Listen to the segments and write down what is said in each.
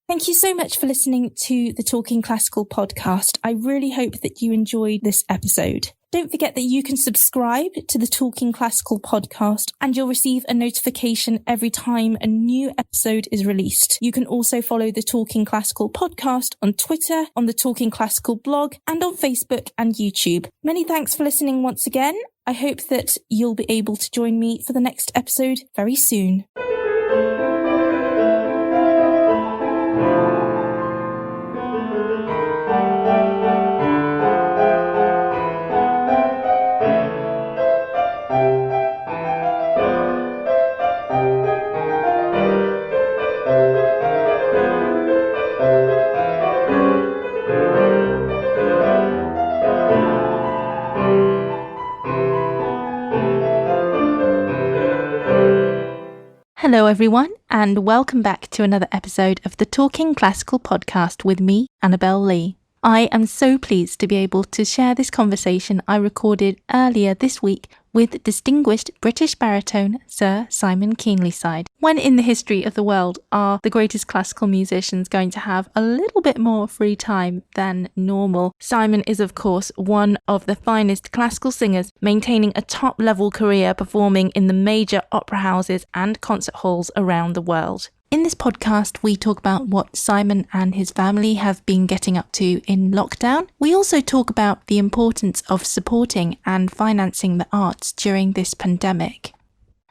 Thank you so much for listening to the Talking Classical podcast. I really hope that you enjoyed this episode. Don't forget that you can subscribe to the Talking Classical podcast and you'll receive a notification every time a new episode is released. You can also follow the Talking Classical podcast on Twitter, on the Talking Classical blog, and on Facebook and YouTube. Many thanks for listening once again. I hope that you'll be able to join me for the next episode very soon. Hello everyone, and welcome back to another episode of the Talking Classical podcast with me, Annabelle Lee. I am so pleased to be able to share this conversation I recorded earlier this week with distinguished British baritone Sir Simon Keenlyside. When in the history of the world are the greatest classical musicians going to have a little bit more free time than normal? Simon is of course one of the finest classical singers, maintaining a top-level career performing in the major opera houses and concert halls around the world. In this podcast, we talk about what Simon and his family have been getting up to in lockdown. We also talk about the importance of supporting and financing the arts during this pandemic.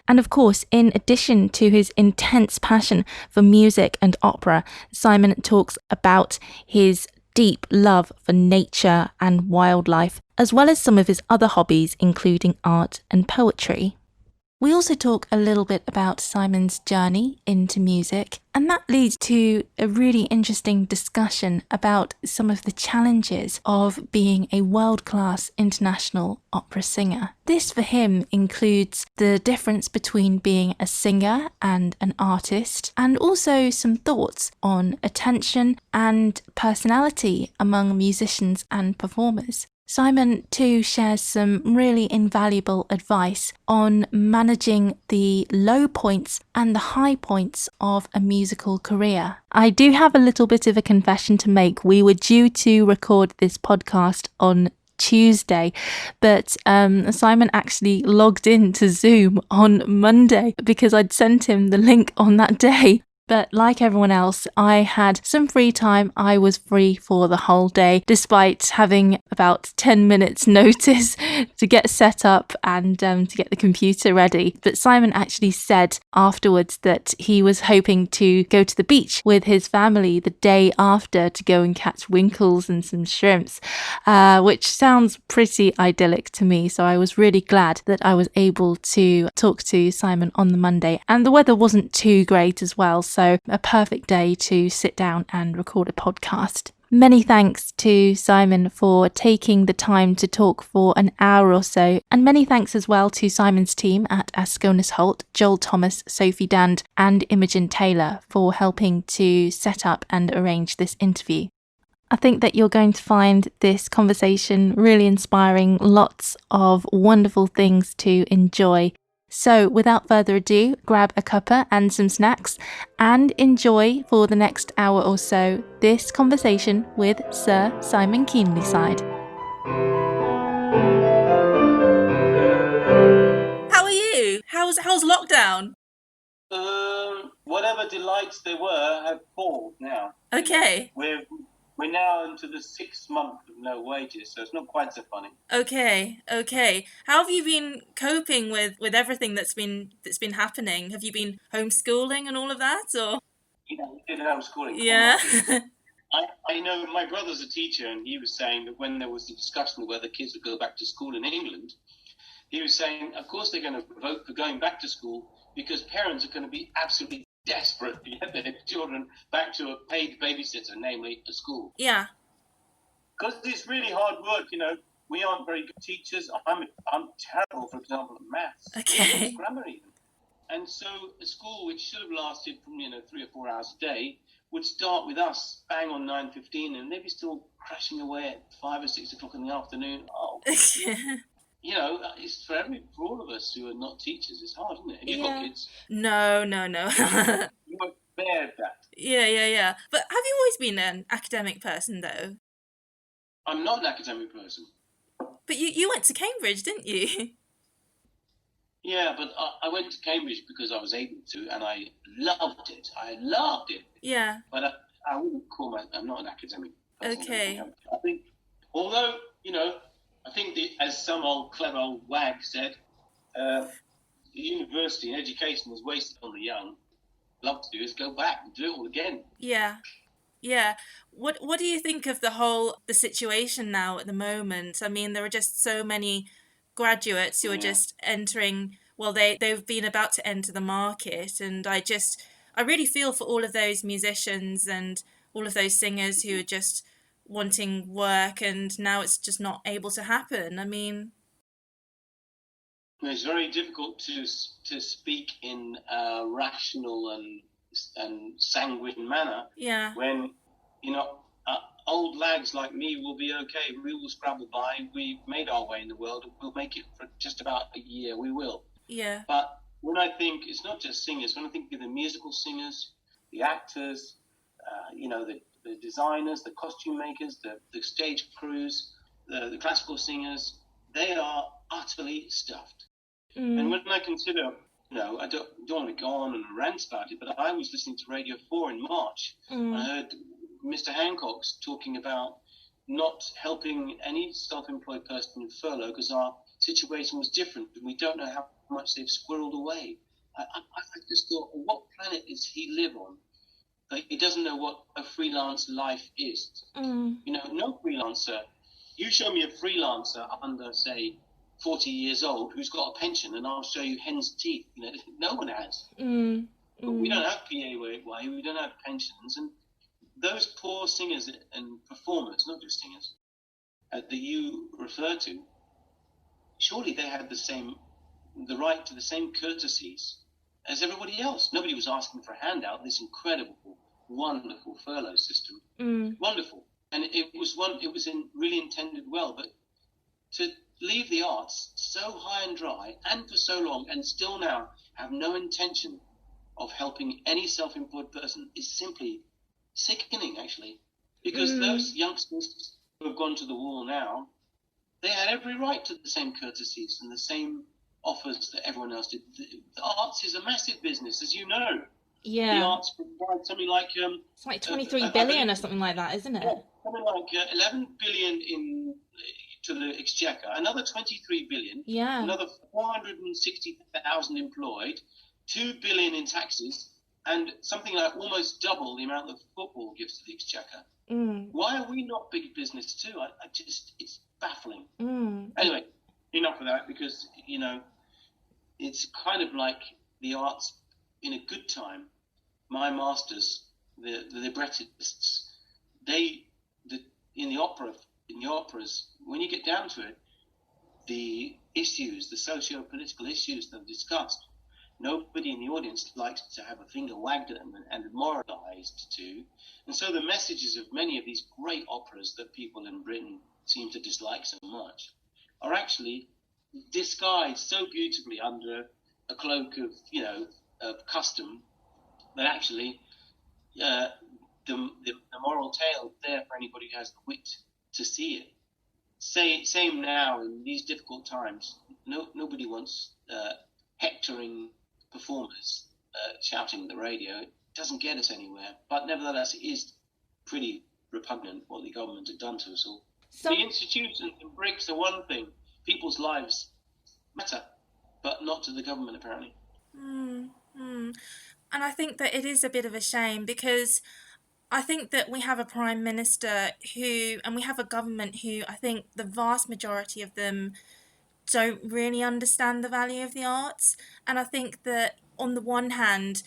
And of course, in addition to his intense passion for music and opera, Simon talks about his deep love for nature and wildlife, as well as some of his other hobbies, including art and poetry. We also talk a little bit about Simon's journey into music, and that leads to a really interesting discussion about some of the challenges of being a world-class international opera singer. This for him includes the difference between being a singer and an artist, and also some thoughts on attention and personality among musicians and performers. Simon too shares some really invaluable advice on managing the low points and the high points of a musical career. I do have a little bit of a confession to make. We were due to record this podcast on Tuesday, but Simon actually logged in to Zoom on Monday because I'd sent him the link on that day. But like everyone else, I had some free time. I was free for the whole day, despite having about 10 minutes notice to get set up and to get the computer ready. But Simon actually said afterwards that he was hoping to go to the beach with his family the day after to go and catch winkles and some shrimps, which sounds pretty idyllic to me. So I was really glad that I was able to talk to Simon on the Monday. And the weather wasn't too great as well. So a perfect day to sit down and record a podcast. Many thanks to Simon for taking the time to talk for an hour or so, and many thanks as well to Simon's team at Asconis Holt, Joel Thomas, Sophie Dand and Imogen Taylor for helping to set up and arrange this interview. I think that you're going to find this conversation really inspiring, lots of wonderful things to enjoy. So without further ado, grab a cuppa and some snacks and enjoy for the next hour or so this conversation with Sir Simon Keenlyside. How are you? How's lockdown? Whatever delights there were have paused now. Okay. We're now into the 6th month of no wages, so it's not quite so funny. Okay. How have you been coping with everything that's been happening? Have you been homeschooling and all of that, or? You know, we did homeschooling. Yeah. I know my brother's a teacher, and he was saying that when there was the discussion of whether kids would go back to school in England, he was saying, of course they're going to vote for going back to school because parents are going to be absolutely desperate to get their children back to a paid babysitter, namely a school. Yeah. Because it's really hard work, you know. We aren't very good teachers. I'm terrible, for example, at maths. Okay. Grammar even. And so a school which should have lasted from 3 or 4 hours a day would start with us bang on 9:15 and they'd be still crashing away at 5 or 6 o'clock in the afternoon. Oh. You know, it's for all of us who are not teachers. It's hard, isn't it? Have you got kids? No. You won't bear that. Yeah. But have you always been an academic person, though? I'm not an academic person. But you went to Cambridge, didn't you? Yeah, but I went to Cambridge because I was able to, and I loved it. I loved it. Yeah. But I wouldn't call I'm not an academic person. Okay. I think, although, I think as some old clever old wag said, the university and education is wasted on the young. Love to do is go back and do it all again. Yeah. Yeah. What do you think of the situation now at the moment? I mean, there are just so many graduates who are Yeah. just entering, well, they've been about to enter the market, and I really feel for all of those musicians and all of those singers who are just wanting work, and now it's just not able to happen. I mean, It's very difficult to speak in a rational and sanguine manner yeah. when old lags like me will be okay. We will scrabble by. We've made our way in the world. We'll make it for just about a year. We will. Yeah. But when I think it's not just singers, when I think of the musical singers, the actors, the designers, the costume makers, the stage crews, the classical singers, they are utterly stuffed. And when I consider, I don't want to go on and rant about it, but I was listening to Radio 4 in March. I heard Mr. Hancock's talking about not helping any self-employed person in furlough because our situation was different and we don't know how much they've squirreled away. I just thought, what planet does he live on? He doesn't know what a freelance life is. No freelancer. You show me a freelancer under, say, 40 years old who's got a pension, and I'll show you hen's teeth. No one has. But we don't have PAYE, we don't have pensions, and those poor singers and performers, not just singers, that you refer to, surely they had the right to the same courtesies as everybody else. Nobody was asking for a handout. This incredible, wonderful furlough system, wonderful, and it was really intended well, but to leave the arts so high and dry and for so long and still now have no intention of helping any self-employed person is simply sickening, actually, because those youngsters who have gone to the wall now, they had every right to the same courtesies and the same offers that everyone else did. The arts is a massive business, as you know. Yeah. The arts provide something like it's like 23 billion or something like that, isn't it? Yeah, something like 11 billion to the exchequer, another 23 billion, another 460,000 employed, 2 billion in taxes, and something like almost double the amount that football gives to the exchequer. Why are we not big business too? It's baffling. Anyway, enough of that, because it's kind of like the arts in a good time. My masters, the librettists, in the operas, when you get down to it, the socio-political issues that are discussed, nobody in the audience likes to have a finger wagged at them and moralized to. And so the messages of many of these great operas that people in Britain seem to dislike so much are actually disguised so beautifully under a cloak of custom that actually the moral tale is there for anybody who has the wit to see it. Same now in these difficult times. Nobody wants hectoring performers shouting at the radio. It doesn't get us anywhere. But nevertheless, it is pretty repugnant what the government have done to us all. The institutions and Briggs are one thing. People's lives matter, but not to the government, apparently. And I think that it is a bit of a shame, because I think that we have a prime minister and we have a government who, I think the vast majority of them don't really understand the value of the arts. And I think that on the one hand,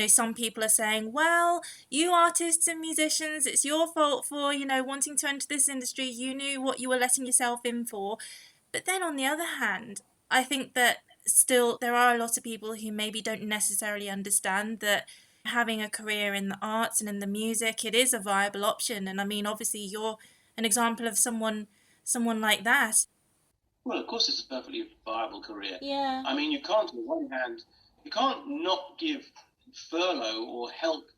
some people are saying, well, you artists and musicians, it's your fault for, wanting to enter this industry. You knew what you were letting yourself in for. But then on the other hand, I think that still there are a lot of people who maybe don't necessarily understand that having a career in the arts and in the music, it is a viable option. And I mean, obviously you're an example of someone like that. Well, of course, it's a perfectly viable career. Yeah. I mean, you can't, on the one hand, you can't not give furlough or help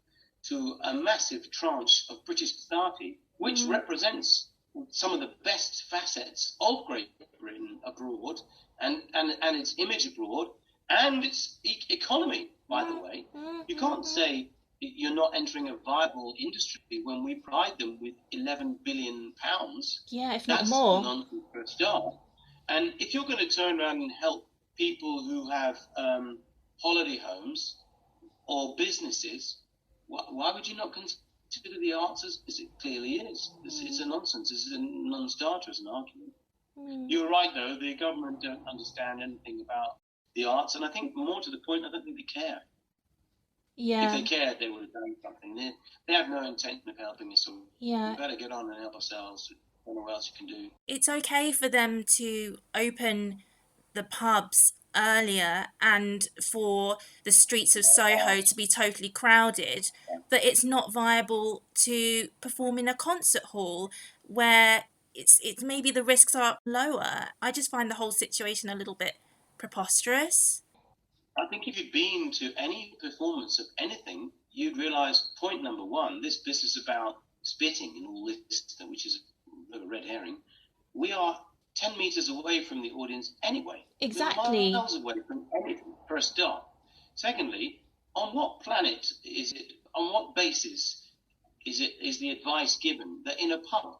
to a massive tranche of British society, which represents some of the best facets of Great Britain abroad and its image abroad and its economy, by the way. You can't say you're not entering a viable industry when we provide them with £11 billion. Yeah, if not more. That's nonsense for a start. And if you're going to turn around and help people who have holiday homes or businesses, why would you not consider the arts as it clearly is? It's a nonsense. This is a non-starter as an argument. You're right, though. The government don't understand anything about the arts, and I think more to the point, I don't think they care. Yeah. If they cared, they would have done something. They have no intention of helping us all. Yeah. We better get on and help ourselves. I don't know what else you can do. It's okay for them to open the pubs earlier and for the streets of Soho to be totally crowded, but it's not viable to perform in a concert hall where it's maybe the risks are lower. I just find the whole situation a little bit preposterous. I think if you've been to any performance of anything, you'd realise, point number one, this business about spitting and all this, which is a red herring, we are 10 metres away from the audience anyway. Exactly. We're miles away from anything, for a start. Secondly, on what planet is it, on what basis is the advice given that in a pub,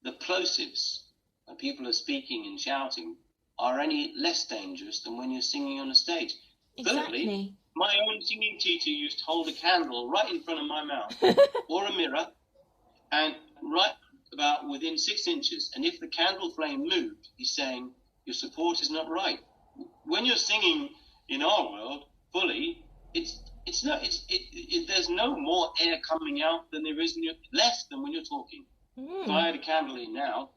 the plosives, when people are speaking and shouting, are any less dangerous than when you're singing on a stage? Exactly. Thirdly, my own singing teacher used to hold a candle right in front of my mouth or a mirror, and right about within 6 inches, and if the candle flame moved, he's saying, your support is not right. When you're singing in our world fully, there's no more air coming out than there is less than when you're talking. If I had a candle in now,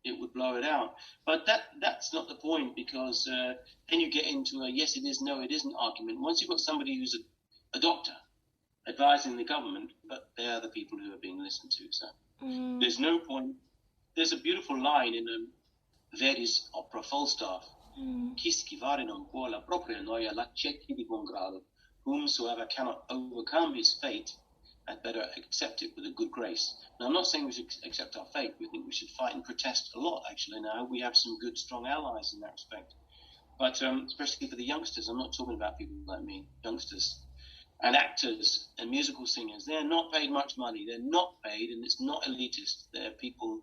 it would blow it out. But that's not the point, because then you get into a yes it is, no it isn't argument. Once you've got somebody who's a doctor advising the government, but they are the people who are being listened to, so there's no point. There's a beautiful line in Verdi's opera Falstaff. Chi schivare non può la propria noia l'accetti di buon grado. Whomsoever cannot overcome his fate had better accept it with a good grace. Now, I'm not saying we should accept our fate. We think we should fight and protest a lot, actually, now. We have some good, strong allies in that respect. But especially for the youngsters, I'm not talking about people like me, youngsters. And actors and musical singers, they're not paid much money. They're not paid, and it's not elitist. They're people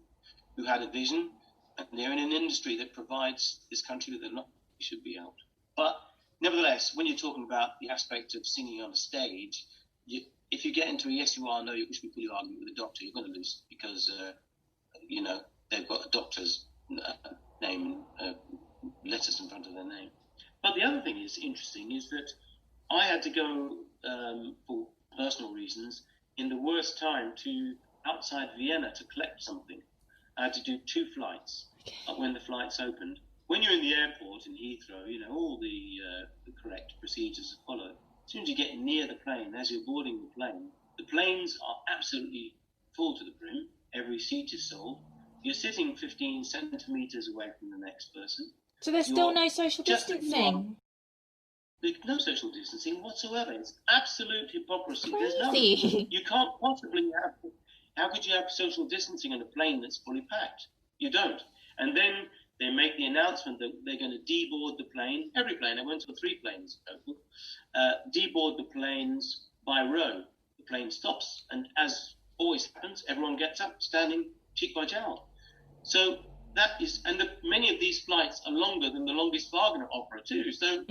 who had a vision, and they're in an industry that provides this country with a lot should be helped. But nevertheless, when you're talking about the aspect of singing on a stage, if you get into a yes you are, no, which we fully argue with a doctor, you're going to lose, because they've got a doctor's name, letters in front of their name. But the other thing is interesting is that I had to go for personal reasons in the worst time to outside Vienna to collect something. I had to do 2 flights when the flights opened. When you're in the airport in Heathrow, all the correct procedures are followed. As soon as you get near the plane, as you're boarding the planes are absolutely full to the brim. Every seat is sold. You're sitting 15 centimetres away from the next person. So there's still no social distancing? There's no social distancing whatsoever. It's absolute hypocrisy. Crazy. You can't possibly have. How could you have social distancing in a plane that's fully packed? You don't. And then they make the announcement that they're going to deboard the plane. Every plane. I went to 3 planes. Deboard the planes by row. The plane stops, and as always happens, everyone gets up, standing cheek by jowl. So that is, and many of these flights are longer than the longest Wagner opera too. So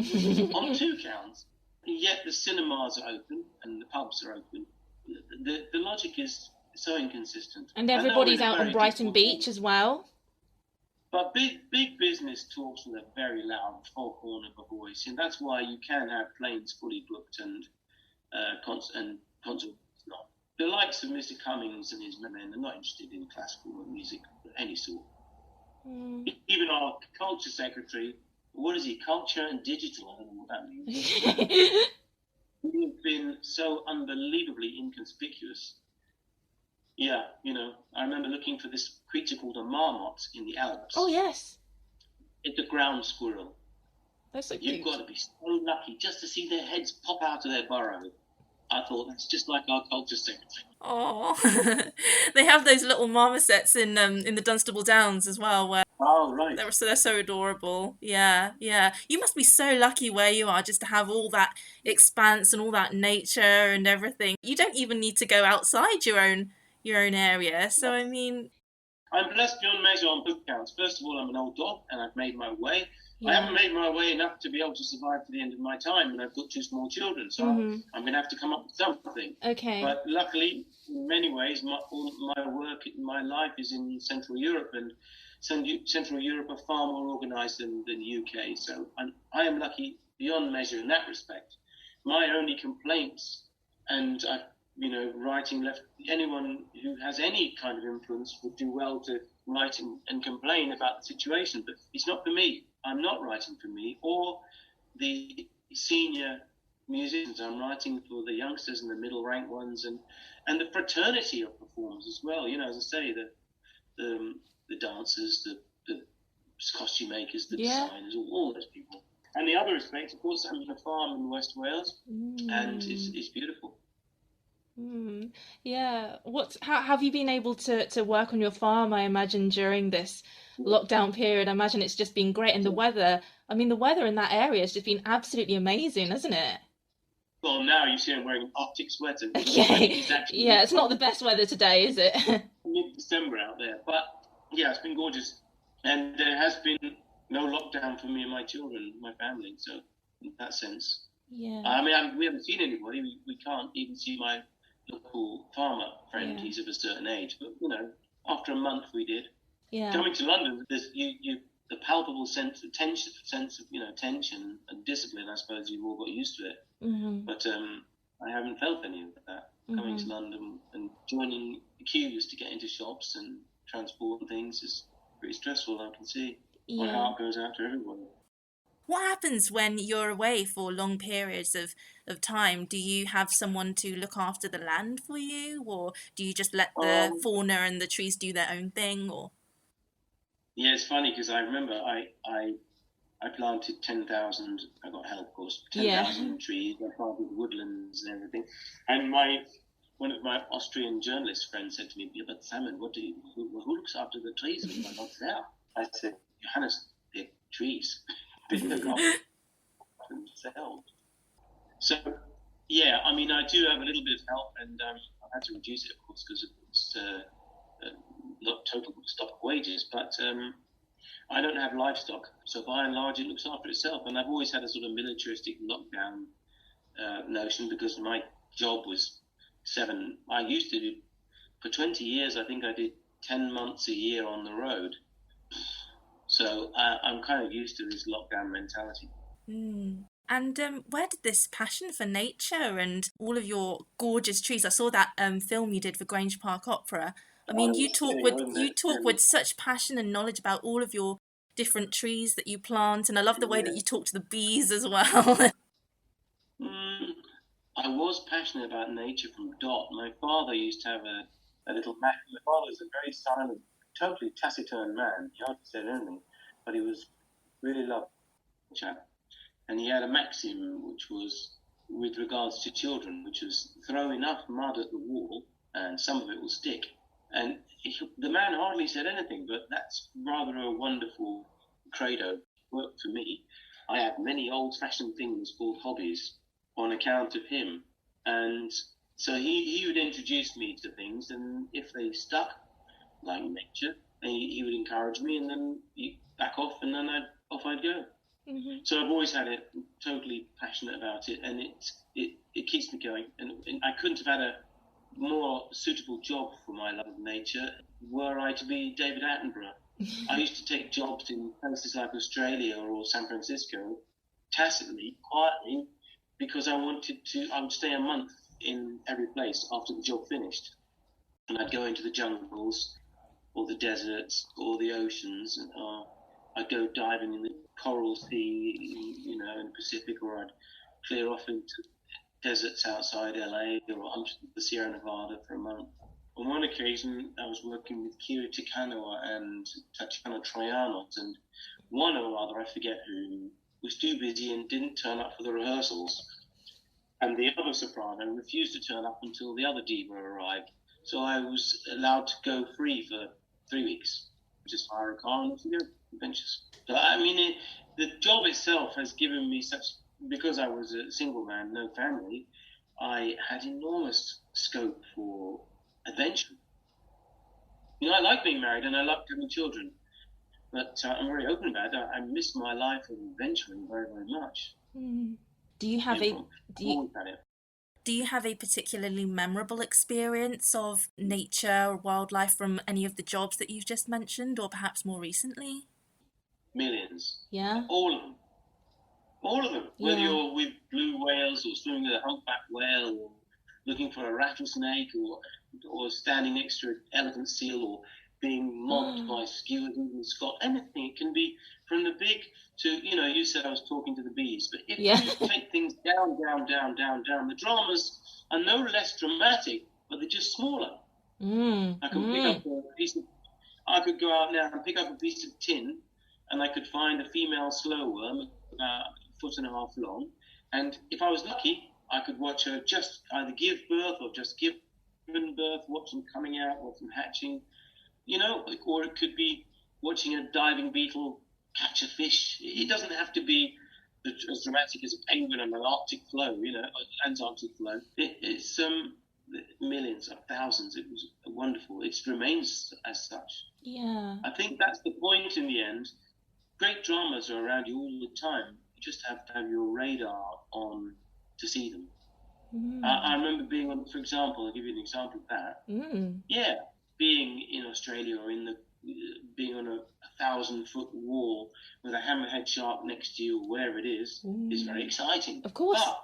on 2 counts, yet the cinemas are open and the pubs are open. The logic is so inconsistent. And everybody's out on Brighton Beach as well. But big business talks with a very loud foghorn of a voice, and that's why you can have planes fully booked and concerts not. The likes of Mr. Cummings and his men are not interested in classical music of any sort. Even our culture secretary, what is he? Culture and digital. I don't know what that means. We've been so unbelievably inconspicuous. Yeah, I remember looking for this creature called a marmot in the Alps. Oh, yes. It's a ground squirrel. That's so You've cute. got to be so lucky just to see their heads pop out of their burrow. I thought, that's just like our culture secretary. Oh, they have those little marmosets in the Dunstable Downs as well, where Oh, right. they're so adorable. Yeah, yeah. You must be so lucky where you are just to have all that expanse and all that nature and everything. You don't even need to go outside your own area. So I mean, I'm blessed beyond measure on both counts. First of all, I'm an old dog, and I've made my way. yeah. I haven't made my way enough to be able to survive to the end of my time, and I've got 2 small children, so I'm going to have to come up with something. Okay. But luckily, in many ways, all my work, my life is in Central Europe, and Central Europe are far more organised than the UK. So I am lucky beyond measure in that respect. My only complaints, and writing left, anyone who has any kind of influence would do well to write and complain about the situation, but it's not for me. I'm not writing for me or the senior musicians. I'm writing for the youngsters and the middle rank ones, and the fraternity of performers as well. As I say, the dancers, the costume makers, the designers, all those people. And the other aspect, of course, I'm in a farm in West Wales, and it's beautiful. Yeah. How have you been able to work on your farm, I imagine, during this lockdown period? I imagine it's just been great. And the weather in that area has just been absolutely amazing, hasn't it? Well, now you see I'm wearing an Arctic sweater. Okay. Yeah, it's not the best weather today, is it? Mid-December out there. But, yeah, it's been gorgeous. And there has been no lockdown for me and my children, my family. So, in that sense. Yeah. I mean, we haven't seen anybody. We can't even see my local farmer friend. He's of a certain age. But, after a month we did. Yeah. Coming to London, there's the palpable sense of tension and discipline. I suppose you've all got used to it. But I haven't felt any of that. Coming to London and joining the queues to get into shops and transport and things is pretty stressful, I can see. My heart goes out to everyone. What happens when you're away for long periods of time? Do you have someone to look after the land for you, or do you just let the fauna and the trees do their own thing? Or yeah, it's funny because I remember I planted 10,000. I got help, of course. 10,000 trees. I planted woodlands and everything. And one of my Austrian journalist friends said to me, "Yeah, but Simon, who looks after the trees when you're not there?" I said, "Johannes, they're trees." Themselves. So, yeah, I mean, I do have a little bit of help, and I've had to reduce it, of course, because it's not total stop of wages, but I don't have livestock, so by and large, it looks after itself. And I've always had a sort of militaristic lockdown notion because my job was I used to do, for 20 years, I think I did 10 months a year on the road. So I'm kind of used to this lockdown mentality. And where did this passion for nature and all of your gorgeous trees? I saw that film you did for Grange Park Opera. I mean, you talk with such passion and knowledge about all of your different trees that you plant, and I love the way that you talk to the bees as well. I was passionate about nature from dot. My father used to have a little Mac. My father was a very silent, totally taciturn man. He hardly said anything, but he was really lovely chap. And he had a maxim which was, with regards to children, which was throw enough mud at the wall and some of it will stick. And the man hardly said anything, but that's rather a wonderful credo. Worked for me. I had many old-fashioned things called hobbies on account of him. And so he would introduce me to things, and if they stuck, like nature, he would encourage me, and then he'd back off, and then off I'd go. So I've always had it, totally passionate about it, and it keeps me going. And I couldn't have had a more suitable job for my love of nature were I to be David Attenborough. I used to take jobs in places like Australia or San Francisco, tacitly, quietly, because I would stay a month in every place after the job finished. And I'd go into the jungles or the deserts or the oceans, and I'd go diving in the Coral Sea, in the Pacific, or I'd clear off into deserts outside LA or up the Sierra Nevada for a month. On one occasion, I was working with Kiri Tikanoa and Tatiana Troyanos, and one or other, I forget who, was too busy and didn't turn up for the rehearsals. and the other soprano refused to turn up until the other diva arrived. So I was allowed to go free for 3 weeks. Just hire a car and off you go, adventures. So, I mean, the job itself has given me such, because I was a single man, no family, I had enormous scope for adventure. You know, I like being married and I like having children, but I'm very open about it. I miss my life of adventuring very, very much. Do you have do you have a particularly memorable experience of nature or wildlife from any of the jobs that you've just mentioned, or perhaps more recently? Millions. Yeah. All of them. All of them. Yeah. Whether you're with blue whales or swimming with a humpback whale or looking for a rattlesnake or standing next to an elephant seal or being mobbed by skuas in Scotland, anything. It can be from the big to, you know, you said I was talking to the bees, but if you take things down, the dramas are no less dramatic, but they're just smaller. I can pick up a piece of, I could go out now and pick up a piece of tin and I could find a female slow worm about 1.5 feet long, and if I was lucky, I could watch her just either give birth or just given birth, watch them coming out, watch them hatching, you know, or it could be watching a diving beetle catch a fish. It doesn't have to be as dramatic as a penguin on an Arctic flow, you know, Antarctic flow. It's millions of thousands. It was wonderful. It remains as such. Yeah. I think that's the point in the end. Great dramas are around you all the time. You just have to have your radar on to see them. I remember being on, for example, I'll give you an example of that. Yeah, being in Australia or being on a 1,000-foot wall with a hammerhead shark next to you or wherever it is very exciting. Of course. But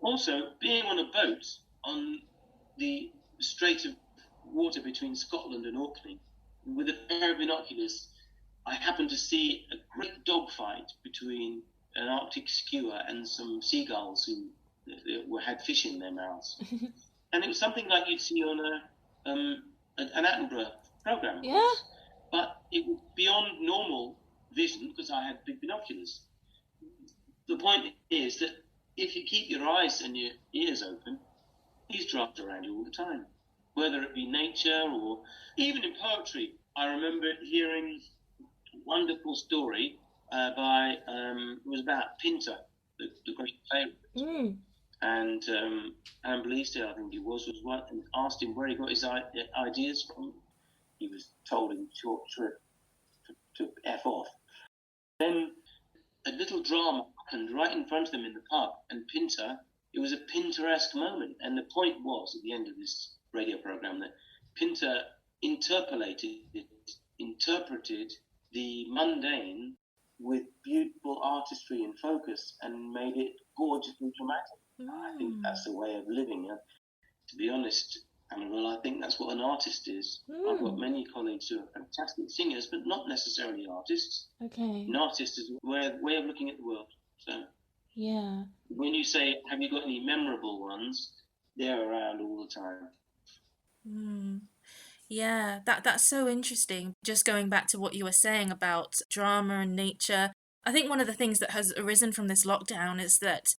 also being on a boat on the strait of water between Scotland and Orkney with a pair of binoculars, I happened to see a great dogfight between an Arctic skua and some seagulls who had fish in their mouths. And it was something like you'd see on an Attenborough program. Yeah. But it was beyond normal vision because I had big binoculars. The point is that if you keep your eyes and your ears open, these dramas are around you all the time. Whether it be nature or even in poetry. I remember hearing a wonderful story it was about Pinter, the great playwright. And Anne Bleasdale, I think he was one, and asked him where he got his ideas from. He was told in short shrift to F off. Then a little drama happened right in front of them in the pub, and Pinter, it was a Pinteresque moment. And the point was, at the end of this radio program, that Pinter interpreted the mundane with beautiful artistry and focus and made it gorgeously dramatic. I think that's the way of living. To be honest, Annabelle, I think that's what an artist is. I've got many colleagues who are fantastic singers, but not necessarily artists. Okay. An artist is a way of looking at the world. So, yeah. When you say, have you got any memorable ones, they're around all the time. Yeah, that's so interesting. Just going back to what you were saying about drama and nature, I think one of the things that has arisen from this lockdown is that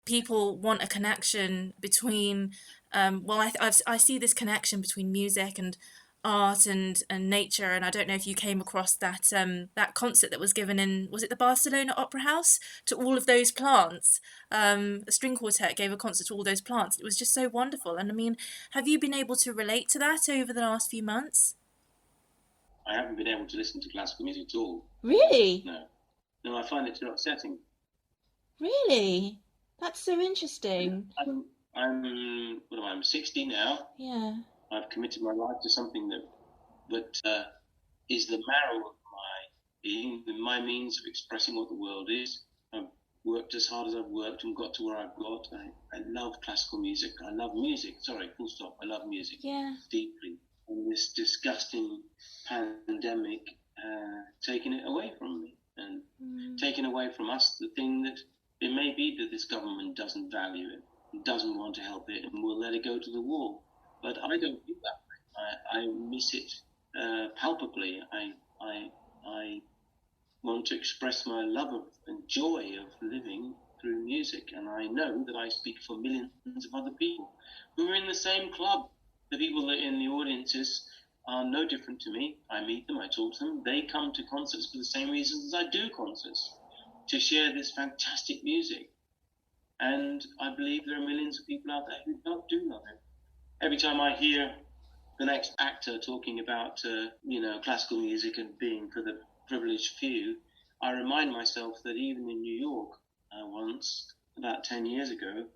people want a connection between, I see this connection between music and art and nature, and I don't know if you came across that that concert that was given in, was it the Barcelona Opera House, to all of those plants. A string quartet gave a concert to all those plants. It was just so wonderful. And I mean, have you been able to relate to that over the last few months? I haven't been able to listen to classical music at all. Really? No, I find it too upsetting. Really? That's so interesting. I'm 60 now. Yeah. I've committed my life to something that is the marrow of my being, my means of expressing what the world is. I've worked as hard as I've worked and got to where I've got. I love classical music. I love music. Sorry, full stop. I love music deeply. And this disgusting pandemic taking it away from me and taking away from us the thing that it may be that this government doesn't value it, doesn't want to help it, and will let it go to the wall. But I don't feel that way. I miss it palpably. I want to express my love of and joy of living through music, and I know that I speak for millions of other people who are in the same club. The people that are in the audiences are no different to me. I meet them, I talk to them. They come to concerts for the same reasons as I do concerts, to share this fantastic music. And I believe there are millions of people out there who do love it. Every time I hear the next actor talking about, classical music and being for the privileged few, I remind myself that even in New York, once, about 10 years ago,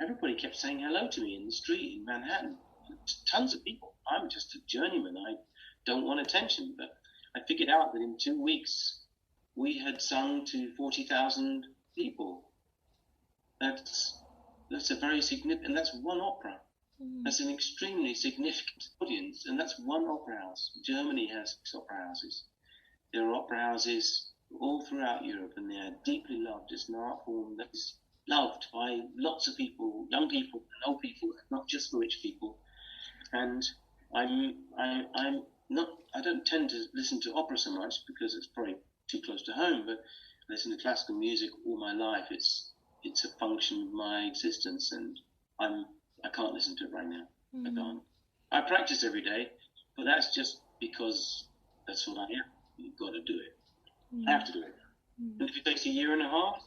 everybody kept saying hello to me in the street in Manhattan. Tons of people. I'm just a journeyman. I don't want attention. But I figured out that in 2 weeks, we had sung to 40,000 people. That's a very significant, and that's one opera. That's an extremely significant audience, and that's one opera house. Germany has 6 opera houses. There are opera houses all throughout Europe, and they are deeply loved. It's an art form that is loved by lots of people, young people and old people, not just for rich people. And I'm not. I don't tend to listen to opera so much because it's probably too close to home. But I listen to classical music all my life. It's a function of my existence, and I can't listen to it right now. I can't. I practice every day, but that's just because that's what I am. You've got to do it. I have to do it. And if it takes a year and a half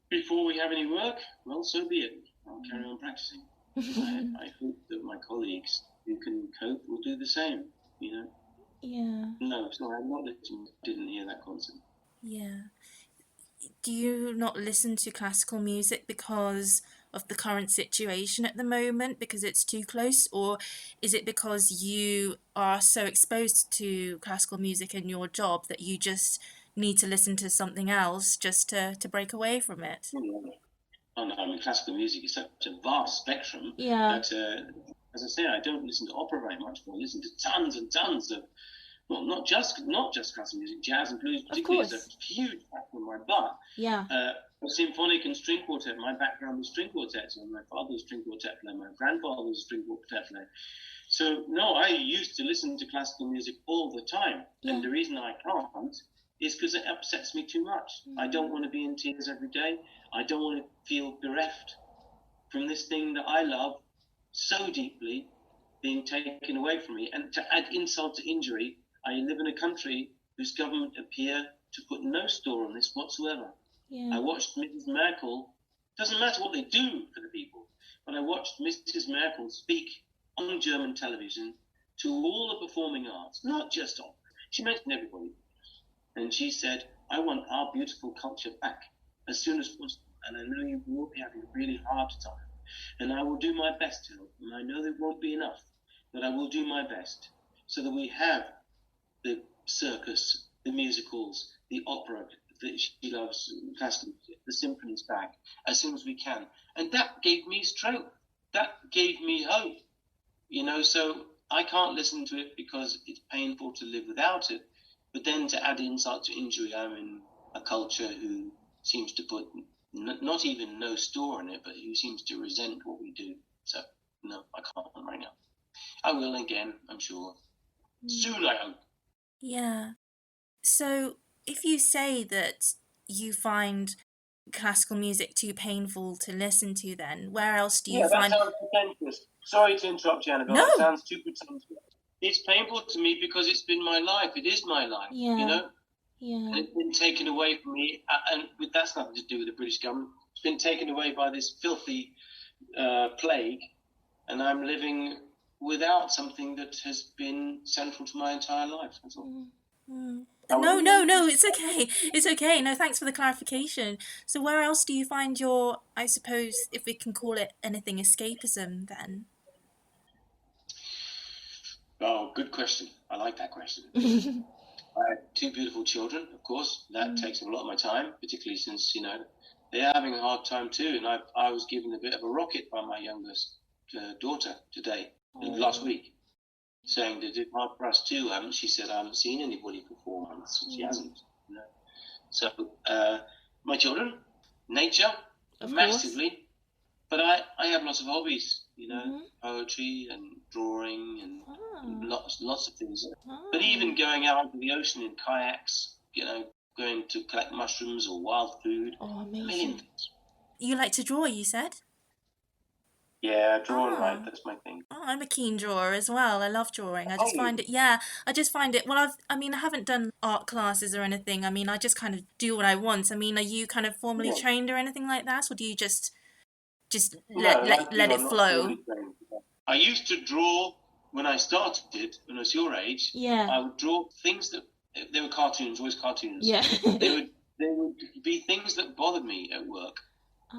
before we have any work, well, so be it. I'll carry on practicing. I hope that my colleagues who can cope will do the same, Yeah. No, sorry, I'm not listening. Didn't hear that concert. Yeah. Do you not listen to classical music because of the current situation at the moment, because it's too close, or is it because you are so exposed to classical music in your job that you just need to listen to something else just to break away from it? Oh, no, I mean, classical music is such a vast spectrum Yeah. that, as I say, I don't listen to opera very much, but I listen to tons and tons of, well, not just classical music, jazz and blues particularly is a huge factor in my butt. Yeah. Symphonic and string quartet. My background was string quartets, and my father was string quartet player, my grandfather was string quartet player. So, no, I used to listen to classical music all the time, and the reason I can't is because it upsets me too much. I don't want to be in tears every day. I don't want to feel bereft from this thing that I love so deeply being taken away from me. And to add insult to injury, I live in a country whose government appear to put no store on this whatsoever. I watched Mrs. Merkel. Doesn't matter what they do for the people, but I watched Mrs. Merkel speak on German television to all the performing arts, not just opera. She mentioned everybody. And she said, I want our beautiful culture back as soon as possible. And I know you will be having a really hard time. And I will do my best to help. And I know there won't be enough, but I will do my best so that we have the circus, the musicals, the opera that she loves, classical music, the symphonies back as soon as we can. And that gave me strength. That gave me hope. So I can't listen to it because it's painful to live without it. But then to add insult to injury, I'm in a culture who seems to put not even no store in it, but who seems to resent what we do. So, no, I can't right now. I will again, I'm sure. Soon, I hope. Yeah. So if you say that you find classical music too painful to listen to, then where else do you find... that sounds pretentious. Sorry to interrupt you, Annabelle. No. That sounds too pretentious. It's painful to me because it's been my life. It is my life, Yeah. And it's been taken away from me, and that's nothing to do with the British government. It's been taken away by this filthy plague, and I'm living without something that has been central to my entire life. That's all. No, it's okay. It's okay. No, thanks for the clarification. So where else do you find your, I suppose, if we can call it anything, escapism then? Oh, good question. I like that question. I have 2 beautiful children, of course. That takes a lot of my time, particularly since, they're having a hard time too. And I was given a bit of a rocket by my youngest daughter last week, saying that it's hard for us too. She said, I haven't seen anybody for 4 months. She hasn't. So my children, nature, massively. But I have lots of hobbies, poetry and drawing and lots of things. But even going out into the ocean in kayaks, going to collect mushrooms or wild food, a million things. You like to draw, you said? Yeah, draw and write, that's my thing. Oh, I'm a keen drawer as well. I love drawing. I just Oh, find it, I just find it, well, I mean, I haven't done art classes or anything. I mean, I just kind of do what I want. I mean, are you kind of formally yeah. trained or anything like that? Or do you just No, like let you, it I'm not flow? formally trained. I used to draw when I started, when I was your age. Yeah. I would draw things that, they were cartoons, always cartoons. Yeah. They would be things that bothered me at work.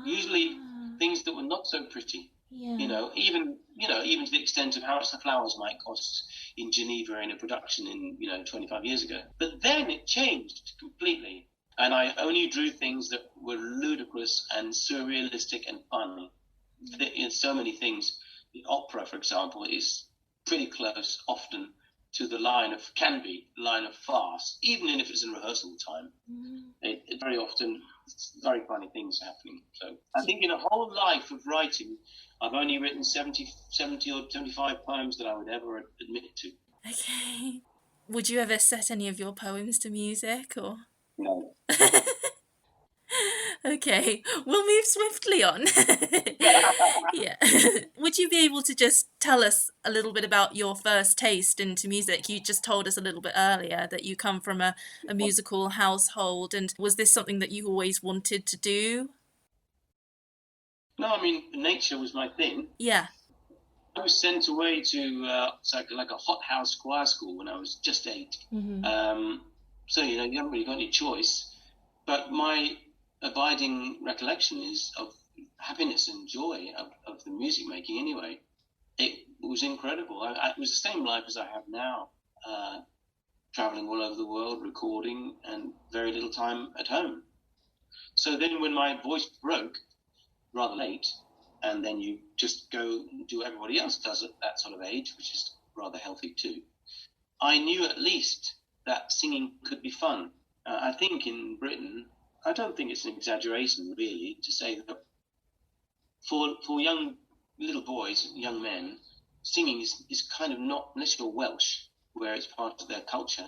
Usually things that were not so pretty. Yeah. Even to the extent of how much the flowers might cost in Geneva in a production in 25 years ago. But then it changed completely, and I only drew things that were ludicrous and surrealistic and fun. In so many things, the opera, for example, is pretty close often to the line of farce, even if it's in rehearsal time. It very often, very funny things happening. So I think in a whole life of writing, I've only written 70 or 75 poems that I would ever admit to. Okay. Would you ever set any of your poems to music, or? No. Okay, we'll move swiftly on. Yeah. Would you be able to just tell us a little bit about your first taste into music? You just told us a little bit earlier that you come from a musical household, and was this something that you always wanted to do? No, I mean, nature was my thing. Yeah. I was sent away to like a hothouse choir school when I was just 8. So, you haven't really got any choice. But my abiding recollection is of happiness and joy of the music making anyway. It was incredible. It was the same life as I have now, traveling all over the world, recording, and very little time at home. So then when my voice broke, rather late, and then you just go do what everybody else does at that sort of age, which is rather healthy too, I knew at least that singing could be fun. I think in Britain, I don't think it's an exaggeration really to say that for young little boys, young men, singing is kind of not, unless you're Welsh, where it's part of their culture,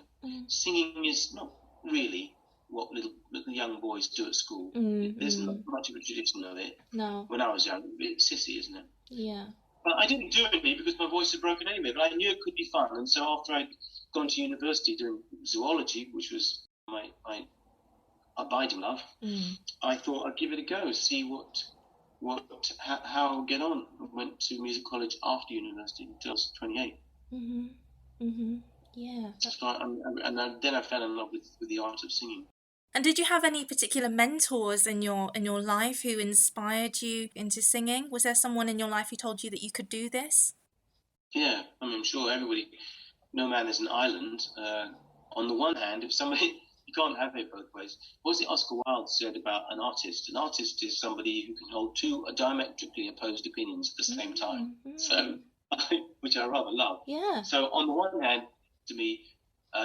singing is not really what little young boys do at school. There's not much of a tradition of it. No. When I was young, a bit sissy, isn't it? Yeah. But I didn't do it because my voice had broken anyway, but I knew it could be fun. And so after I'd gone to university doing zoology, which was my abiding love, I thought I'd give it a go, see how I get on. I went to music college after university until I was 28. Yeah. And then I fell in love with the art of singing. And did you have any particular mentors in your life who inspired you into singing? Was there someone in your life who told you that you could do this? Yeah, I mean, I'm sure everybody, no man is an island. On the one hand, if somebody, you can't have it both ways. What was it Oscar Wilde said about an artist? An artist is somebody who can hold two diametrically opposed opinions at the same time. So, which I rather love. Yeah. So on the one hand, to me,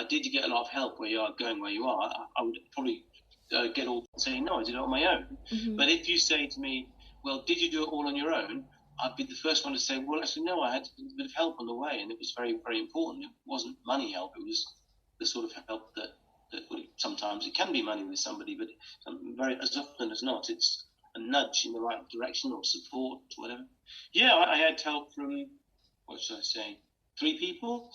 did you get a lot of help where you are going where you are? I would probably get all saying, no, I did it on my own. But if you say to me, well, did you do it all on your own? I'd be the first one to say, well, actually, no, I had a bit of help on the way, and it was very, very important. It wasn't money help. It was the sort of help that sometimes it can be money with somebody, but very as often as not, it's a nudge in the right direction or support, whatever. Yeah, I had help from, what should I say, 3 people.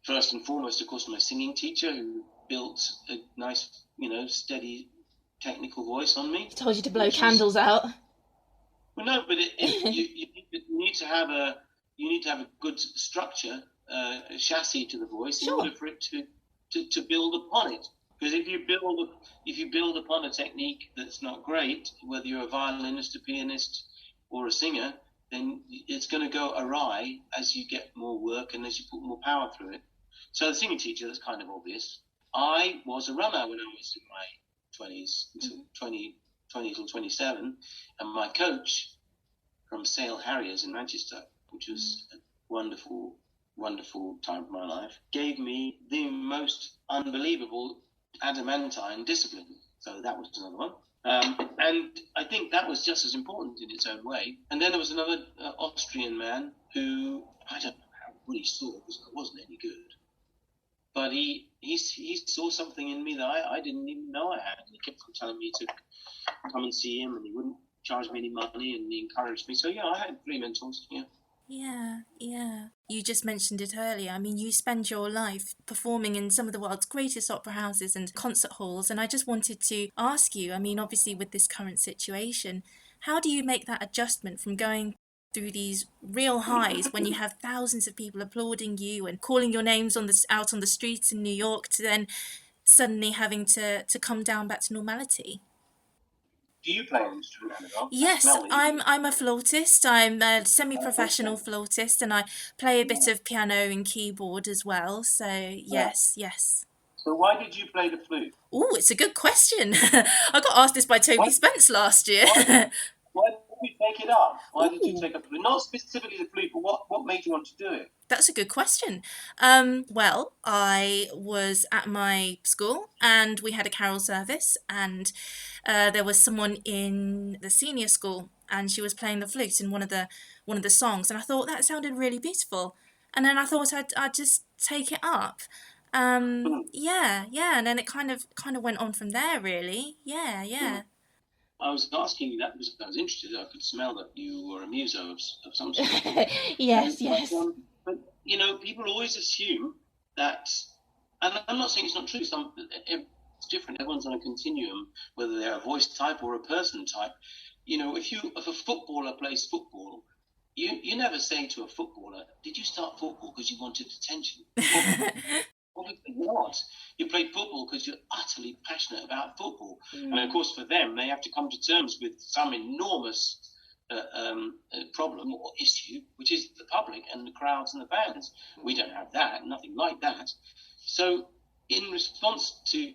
First and foremost, of course, my singing teacher, who built a nice, steady technical voice on me. He told you to blow candles out. Well, no, but you need to have a good structure, a chassis to the voice in order for it to build upon it. Because if you build upon a technique that's not great, whether you're a violinist, a pianist, or a singer, then it's going to go awry as you get more work and as you put more power through it. So the singing teacher, that's kind of obvious. I was a runner when I was in my 20s, until 20 till 27, and my coach from Sale Harriers in Manchester, which was a wonderful, wonderful time of my life, gave me the most unbelievable adamantine discipline. So that was another one. And I think that was just as important in its own way. And then there was another Austrian man who, I don't know what he saw, because I wasn't any good. But he saw something in me that I didn't even know I had. And he kept on telling me to come and see him, and he wouldn't charge me any money, and he encouraged me. So yeah, I had 3 mentors. Yeah. Yeah. You just mentioned it earlier. I mean, you spend your life performing in some of the world's greatest opera houses and concert halls, and I just wanted to ask you, I mean, obviously with this current situation, how do you make that adjustment from going through these real highs when you have thousands of people applauding you and calling your names out on the streets in New York, to then suddenly having to come down back to normality? Do you play an instrument, Annabelle? I Yes, smell that you do. I'm a flautist. I'm a semi-professional flautist, and I play a bit of piano and keyboard as well. So Yeah. yes. So why did you play the flute? Oh, it's a good question. I got asked this by Toby Why, Spence last year. why, why did you take it up? Why did you Ooh. take up the flute? Not specifically the flute, but what made you want to do it? That's a good question. Well, I was at my school and we had a carol service, and there was someone in the senior school, and she was playing the flute in one of the songs, and I thought that sounded really beautiful, and then I thought I'd just take it up. Yeah, and then it kind of went on from there, really. Yeah. I was asking you that because I was interested. I could smell that you were a muso of some sort. Yes. But people always assume that, and I'm not saying it's not true. It's different. Everyone's on a continuum, whether they're a voice type or a person type. If a footballer plays football, you never say to a footballer, "Did you start football because you wanted attention?" Obviously not. You play football because you're utterly passionate about football. And of course, for them, they have to come to terms with some enormous problem or issue, which is the public and the crowds and the fans. We don't have that, nothing like that. So, in response to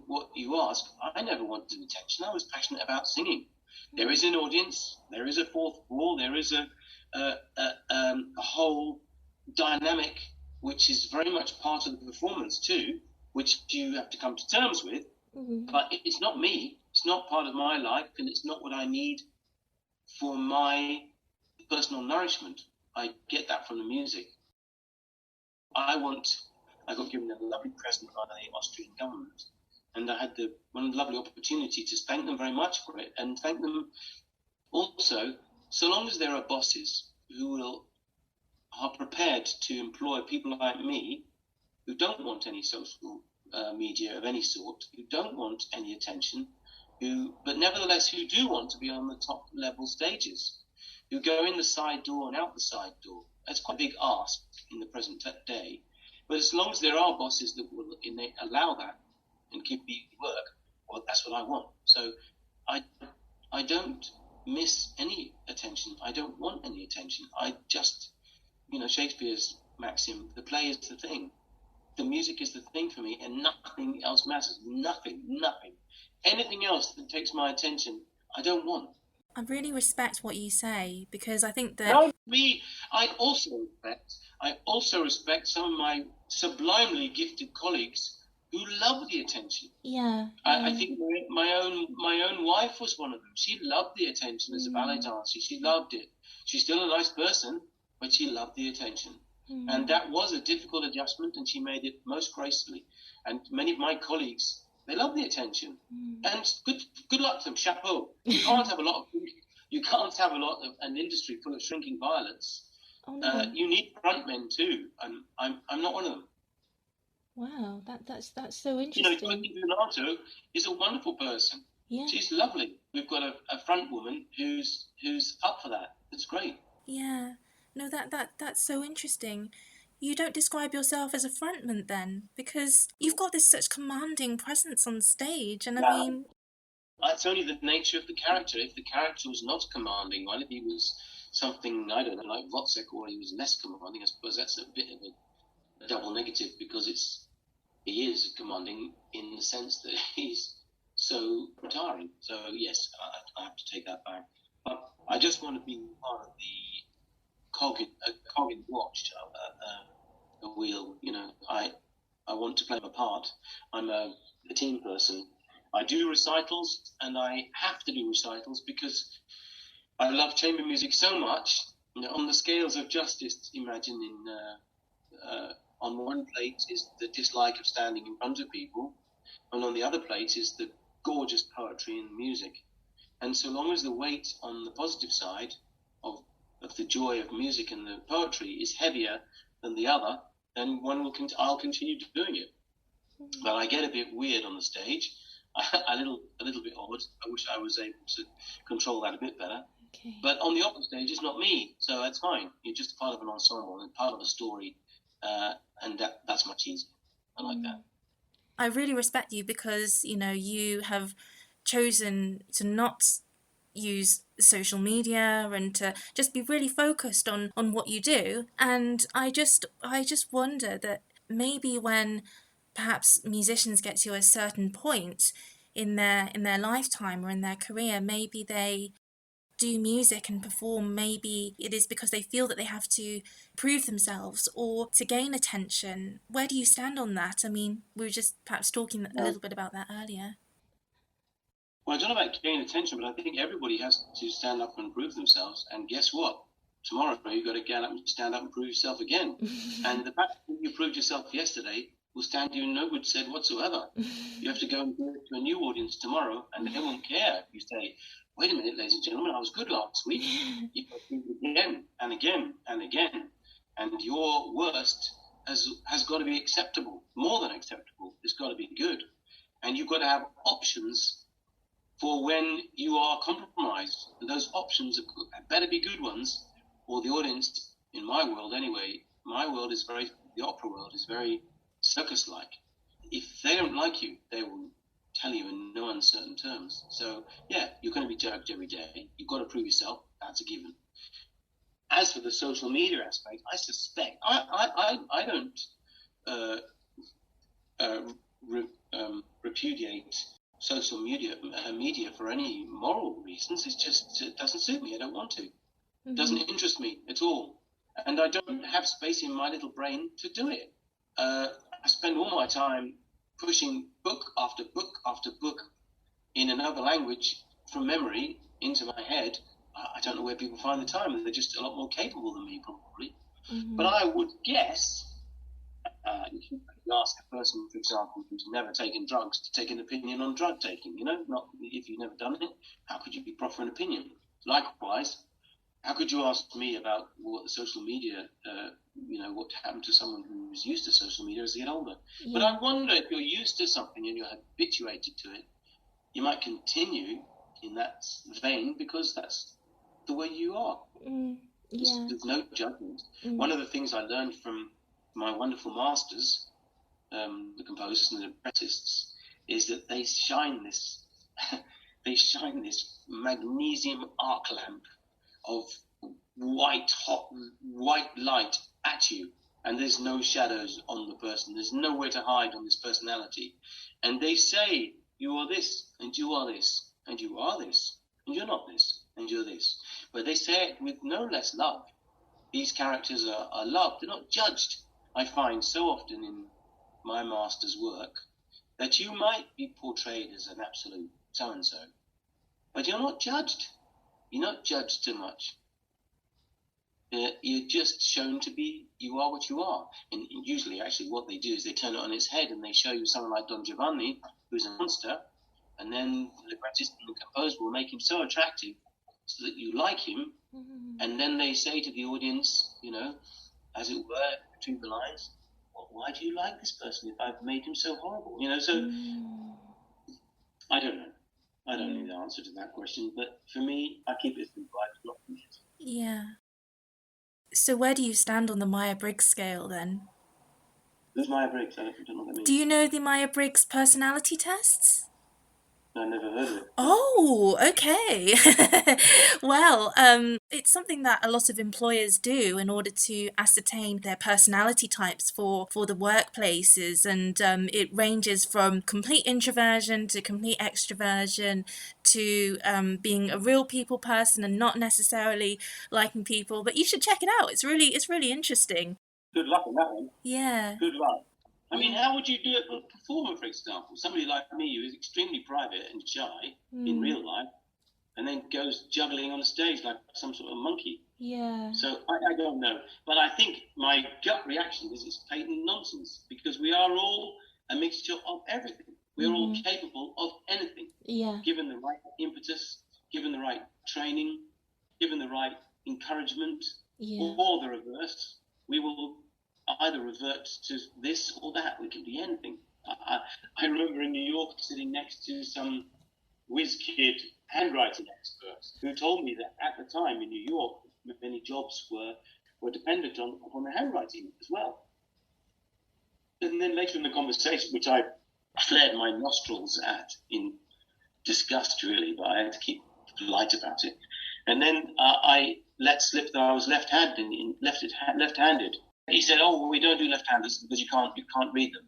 what you ask, I never wanted attention. I was passionate about singing. There is an audience. There is a fourth wall. There is a whole dynamic which is very much part of the performance too, which you have to come to terms with. But it's not me. It's not part of my life, and it's not what I need for my personal nourishment. I get that from the music. I got given a lovely present by the Austrian government, and I had the one lovely opportunity to thank them very much for it, and thank them also, so long as there are bosses who are prepared to employ people like me, who don't want any social media of any sort, who don't want any attention, but nevertheless who do want to be on the top level stages, who go in the side door and out the side door. That's quite a big ask in the present day. But as long as there are bosses that will allow that and give me work, well, that's what I want. So I don't miss any attention. I don't want any attention. I just, Shakespeare's maxim, the play is the thing. The music is the thing for me, and nothing else matters. Nothing. Anything else that takes my attention, I don't want. I really respect what you say, because I think that... No, me, I also respect some of my sublimely gifted colleagues who love the attention. Yeah. I think my own wife was one of them. She loved the attention as a ballet dancer. She loved it. She's still a nice person, but she loved the attention. And that was a difficult adjustment, and she made it most gracefully. And many of my colleagues, they love the attention. And good luck to them. Chapeau. You can't have a lot of an industry full of shrinking violets. Oh, no. You need frontmen too, and I'm not one of them. Wow, that's so interesting. Quentin Donato is a wonderful person. Yeah. She's lovely. We've got a front woman who's up for that. It's great. Yeah. No, that's so interesting. You don't describe yourself as a frontman then, because you've got this such commanding presence on stage, and I mean... It's only the nature of the character. If the character was not a commanding one, if he was something, I don't know, like Wozzeck, or he was less commanding, I suppose that's a bit of a double negative, because he is commanding in the sense that he's so retiring. So yes, I have to take that back. But I just want to be part of the cog in the watch, a wheel. I want to play my part. I'm a team person. I do recitals, and I have to do recitals because I love chamber music so much. On the scales of justice, imagine on one plate is the dislike of standing in front of people, and on the other plate is the gorgeous poetry and music. And so long as the weight on the positive side of the joy of music and the poetry is heavier than the other, then I'll continue doing it. But I get a bit weird on the stage, a little bit odd. I wish I was able to control that a bit better. Okay. But on the opera stage, it's not me, so that's fine. You're just part of an ensemble and part of a story, and that's much easier. I like that. I really respect you because, you have chosen to not use social media and to just be really focused on what you do. And I just wonder that maybe when perhaps musicians get to a certain point in their lifetime or in their career, maybe they do music and perform, maybe it is because they feel that they have to prove themselves or to gain attention. Where do you stand on that? I mean, we were just perhaps talking a little bit about that earlier. Well, I don't know about gain attention, but I think everybody has to stand up and prove themselves. And guess what? Tomorrow you've got to get up and stand up and prove yourself again. And the fact that you proved yourself yesterday will stand you in no good stead whatsoever. You have to go and do it to a new audience tomorrow, and they won't care if you say, wait a minute, ladies and gentlemen, I was good last week. You've got to do it again and again and again. And your worst has got to be acceptable, more than acceptable. It's got to be good. And you've got to have options for when you are compromised. And those options better be good ones, or the audience, in my world anyway, the opera world is very circus-like. If they don't like you, they will tell you in no uncertain terms. So, yeah, you're going to be judged every day. You've got to prove yourself. That's a given. As for the social media aspect, I suspect I don't repudiate social media for any moral reasons. It doesn't suit me. I don't want to. It doesn't interest me at all. And I don't have space in my little brain to do it. I spend all my time pushing book after book after book in another language from memory into my head. I don't know where people find the time. They're just a lot more capable than me, probably. But I would guess, if you ask a person, for example, who's never taken drugs to take an opinion on drug taking, not if you've never done it, how could you be proper an opinion? Likewise, how could you ask me about what social media, what happened to someone who's used to social media as they get older? Yeah. But I wonder if you're used to something and you're habituated to it, you might continue in that vein because that's the way you are. Yeah. There's no judgment. One of the things I learned from my wonderful masters, the composers and the librettists, is that they shine this magnesium arc lamp of hot white light at you, and there's no shadows on the person. There's nowhere to hide on this personality. And they say, you are this, and you are this, and you are this, and you're not this, and you're this. But they say it with no less love. These characters are loved. They're not judged. I find so often in my master's work that you might be portrayed as an absolute so-and-so, but you're not judged. You're not judged too much. You're just shown to be, you are what you are. And usually, actually, what they do is they turn it on its head and they show you someone like Don Giovanni, who's a monster, and then the librettist and the composer will make him so attractive so that you like him, and then they say to the audience, as it were, between the lines, well, why do you like this person if I've made him so horrible? So I don't know. I don't know the answer to that question, but for me, I keep it simple. I do not think it. Yeah. So where do you stand on the Myers-Briggs scale then? Who's Myers-Briggs? I don't know what that means. Do you know the Myers-Briggs personality tests? I never heard of it. Oh, okay. Well, it's something that a lot of employers do in order to ascertain their personality types for the workplaces, and it ranges from complete introversion to complete extroversion to being a real people person and not necessarily liking people. But you should check it out. It's really interesting. Good luck on that one. Yeah. Good luck. I mean, how would you do it with a performer, for example? Somebody like me who is extremely private and shy in real life, and then goes juggling on a stage like some sort of monkey. Yeah. So I don't know. But I think my gut reaction is it's patent nonsense, because we are all a mixture of everything. We're all capable of anything. Yeah. Given the right impetus, given the right training, given the right encouragement, Yeah. or the reverse, we will either revert to this or that. We can be anything. I remember in New York sitting next to some whiz kid handwriting expert who told me that at the time in New York, many jobs were dependent on the handwriting as well. And then later in the conversation, which I flared my nostrils at in disgust, really, but I had to keep polite about it. And then I let slip that I was left-handed. He said, "Oh, well, we don't do left-handers because you can't read them."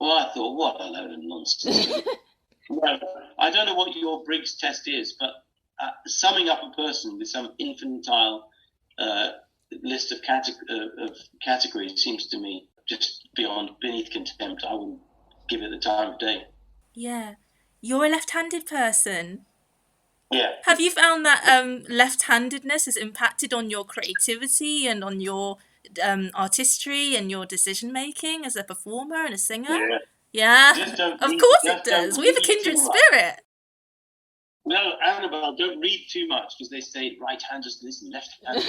Well, I thought, what a load of nonsense. Well, I don't know what your Briggs test is, but summing up a person with some infantile list of categories seems to me just beneath contempt. I wouldn't give it the time of day. Yeah. You're a left-handed person. Yeah. Have you found that left-handedness has impacted on your creativity and on your artistry and your decision-making as a performer and a singer? Yeah. Yeah? Of course it does. We have a kindred spirit. No, Annabelle, don't read too much because they say right-handers this and left-handers.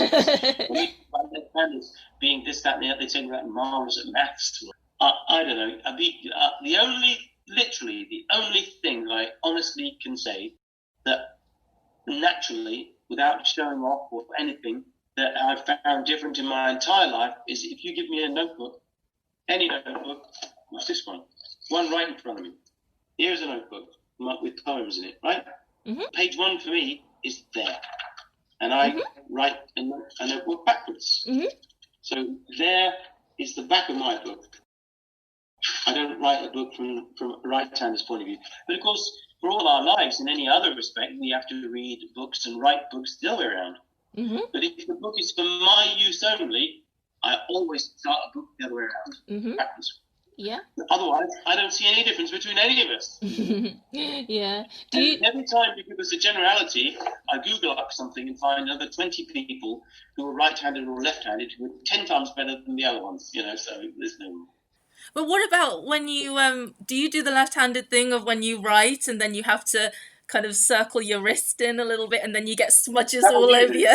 Left-handers being this, that, and the other. They say that marvelous at maths. I don't know. The only thing that I honestly can say that naturally, without showing off or anything, that I've found different in my entire life is if you give me a notebook, any notebook, what's this one? One right in front of me. Here's a notebook with poems in it, right? Mm-hmm. Page 1 for me is there. And I write a notebook backwards. Mm-hmm. So there is the back of my book. I don't write a book from a right-hander's point of view. But of course, for all our lives, in any other respect, we have to read books and write books the other way around. Mm-hmm. But if the book is for my use only, I always start a book the other way around, backwards. Yeah. Otherwise, I don't see any difference between any of us. Yeah. Every time you give us a generality, I Google up something and find another 20 people who are right-handed or left-handed who are 10 times better than the other ones, so there's no... But what about when you, do you do the left-handed thing of when you write and then you have to kind of circle your wrist in a little bit and then you get smudges all over you?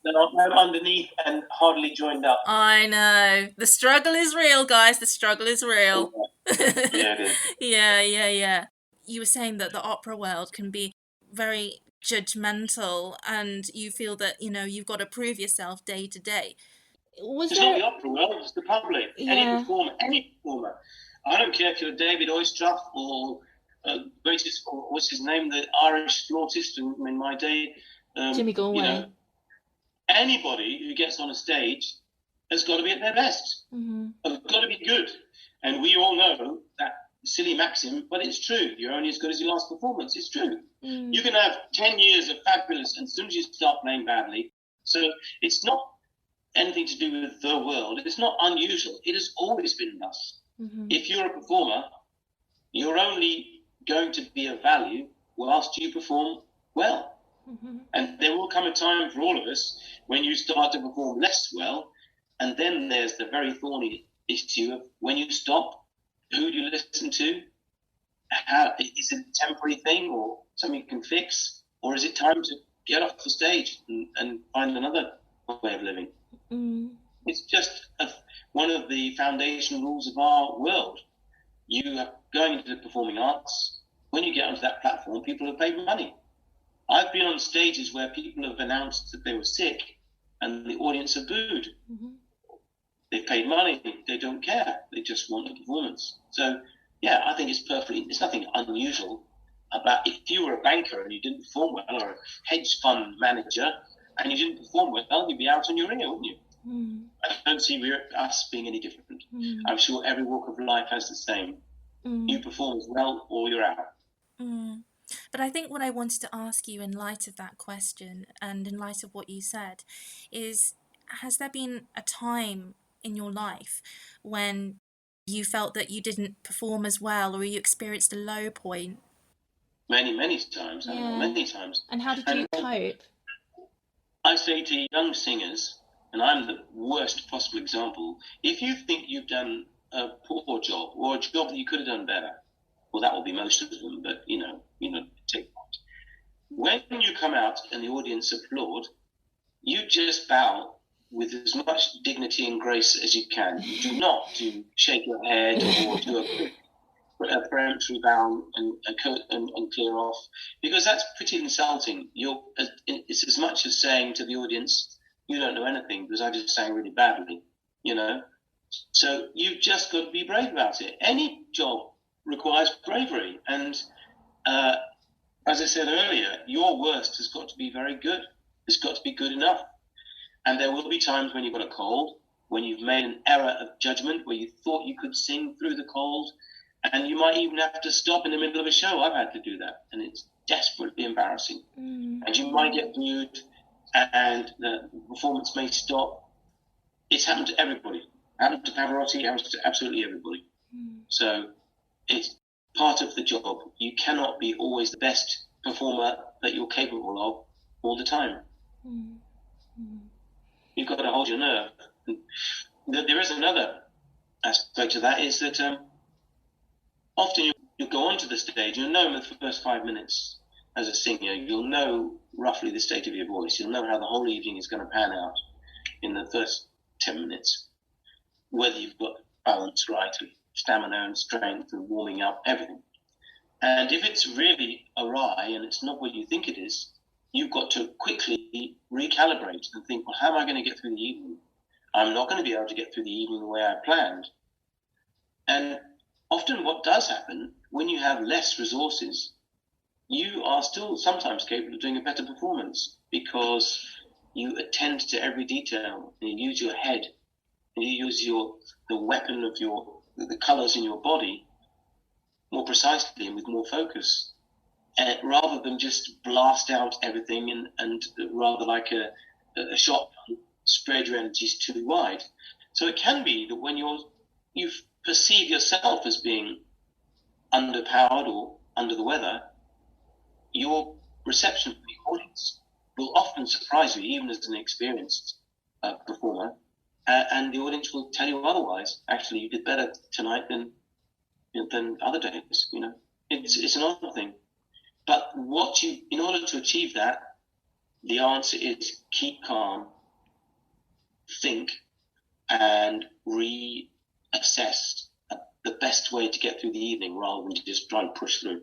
They're underneath and hardly joined up. I know. The struggle is real, guys. The struggle is real. Yeah, it is. Yeah. You were saying that the opera world can be very judgmental and you feel that, you've got to prove yourself day to day. It's not the opera world, it's the public. Yeah. Any performer. I don't care if you're David Oistrakh or what's his name, the Irish flautist in my day. Jimmy Galway. Anybody who gets on a stage has got to be at their best. Mm-hmm. Has got to be good. And we all know that silly maxim, but it's true. You're only as good as your last performance. It's true. Mm. You can have 10 years of fabulous, and as soon as you start playing badly, so it's not anything to do with the world. It's not unusual. It has always been thus. Mm-hmm. If you're a performer, you're only going to be of value whilst you perform well. Mm-hmm. And there will come a time for all of us when you start to perform less well, and then there's the very thorny issue of when you stop, who do you listen to? Is it a temporary thing or something you can fix? Or is it time to get off the stage and find another way of living? Mm. It's just one of the foundation rules of our world. You are going into the performing arts. When you get onto that platform, people have paid money. I've been on stages where people have announced that they were sick and the audience have booed. Mm-hmm. They've paid money. They don't care. They just want the performance. So, yeah, I think it's nothing unusual about if you were a banker and you didn't perform well, or a hedge fund manager and you didn't perform well, you'd be out on your ear, wouldn't you? Mm. I don't see us being any different. Mm. I'm sure every walk of life has the same. Mm. You perform as well or you're out. Mm. But I think what I wanted to ask you in light of that question and in light of what you said is, has there been a time in your life when you felt that you didn't perform as well or you experienced a low point? Many times. Yeah. Many times. And how did you cope? I say to young singers, and I'm the worst possible example, if you think you've done a poor job or a job that you could have done better, well, that will be most of them, but, take that. When you come out and the audience applaud, you just bow with as much dignity and grace as you can. You do not shake your head or do a peremptory bow and clear off, because that's pretty insulting. It's as much as saying to the audience, you don't know anything because I just sang really badly, you know. So you've just got to be brave about it. Any job requires bravery, and as I said earlier, your worst has got to be very good. It's got to be good enough. And there will be times when you've got a cold, when you've made an error of judgment, where you thought you could sing through the cold, and you might even have to stop in the middle of a show. I've had to do that, and it's desperately embarrassing. And you might get booed, and the performance may stop. It's happened to everybody. It happened to Pavarotti, it happens to absolutely everybody. So it's part of the job. You cannot be always the best performer that you're capable of all the time. You've got to hold your nerve. There is another aspect of that, is that often you'll go onto the stage, you'll know in the first 5 minutes as a singer, you'll know roughly the state of your voice. You'll know how the whole evening is going to pan out in the first 10 minutes, whether you've got balance right, stamina and strength and warming up, everything. And if it's really awry and it's not what you think it is, you've got to quickly recalibrate and think, well, how am I going to get through the evening? I'm not going to be able to get through the evening the way I planned. And often what does happen, when you have less resources, you are still sometimes capable of doing a better performance, because you attend to every detail and you use your head and you use the weapon of the colours in your body more precisely and with more focus. Rather than just blast out everything and rather like a shot, spread your energies too wide. So it can be that when you perceive yourself as being underpowered or under the weather, your reception from the audience will often surprise you, even as an experienced performer, and the audience will tell you otherwise. Actually, you did better tonight than other days. You know, it's an odd thing. But in order to achieve that, the answer is keep calm, think, and reassess the best way to get through the evening, rather than just try and push through.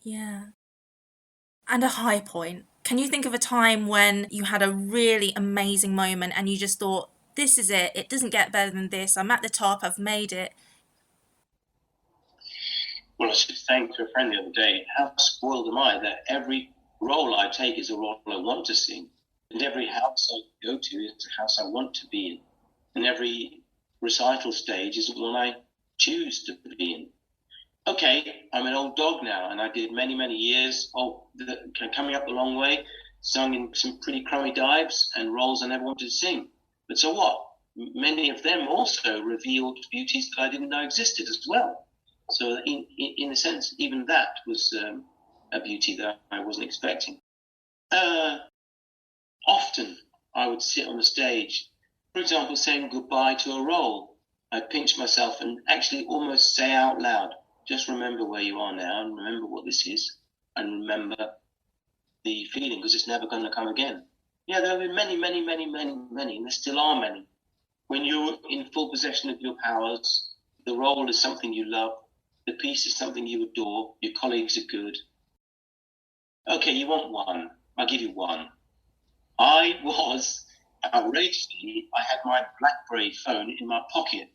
Yeah. And a high point. Can you think of a time when you had a really amazing moment and you just thought, this is it, it doesn't get better than this, I'm at the top, I've made it? Well, I was just saying to a friend the other day, how spoiled am I that every role I take is a role I want to sing, and every house I go to is a house I want to be in, and every recital stage is one I choose to be in. Okay, I'm an old dog now, and I did many, many years coming up the long way, sung in some pretty crummy dives and roles I never wanted to sing. But so what? Many of them also revealed beauties that I didn't know existed as well. So in a sense, even that was a beauty that I wasn't expecting. Often I would sit on the stage, for example, saying goodbye to a role. I'd pinch myself and actually almost say out loud, just remember where you are now and remember what this is and remember the feeling, because it's never going to come again. Yeah, there have been many, many, many, many, many, and there still are many. When you're in full possession of your powers, the role is something you love, the piece is something you adore, your colleagues are good. Okay, you want one. I'll give you one. I was, outrageously, I had my BlackBerry phone in my pocket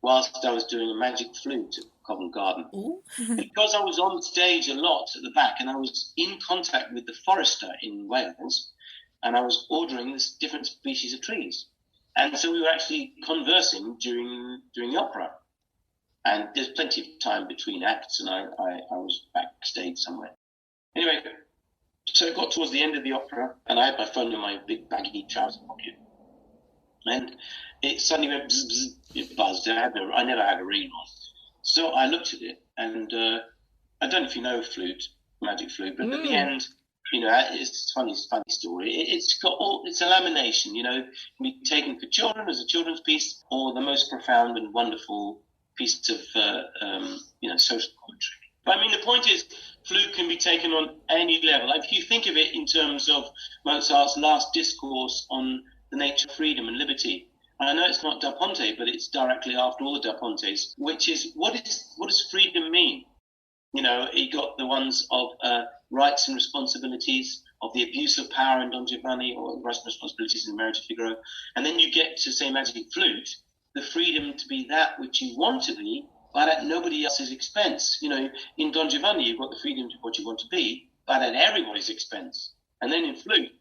whilst I was doing a magic flute at Covent Garden. Because I was on stage a lot at the back, and I was in contact with the forester in Wales, and I was ordering this different species of trees. And so we were actually conversing during the opera. And there's plenty of time between acts, and I was backstage somewhere. Anyway, so it got towards the end of the opera, and I had my phone in my big baggy trouser pocket. And it suddenly went bzz, bzz, it buzzed. I never had a ring on. So I looked at it, and I don't know if you know magic flute, but at the end, you know, it's a funny story. It's a lamination, you know, it can be taken for children as a children's piece, or the most profound and wonderful piece of, social commentary. But I mean, the point is, flute can be taken on any level. If you think of it in terms of Mozart's last discourse on the nature of freedom and liberty, I know it's not Da Ponte, but it's directly after all the Da Pontes, which is what does freedom mean? You know, he got the ones of rights and responsibilities, of the abuse of power in Don Giovanni, or rights and responsibilities in Marriage of Figaro. And then you get to, say, Magic Flute, the freedom to be that which you want to be, but at nobody else's expense. You know, in Don Giovanni, you've got the freedom to be what you want to be, but at everybody's expense. And then in Flute,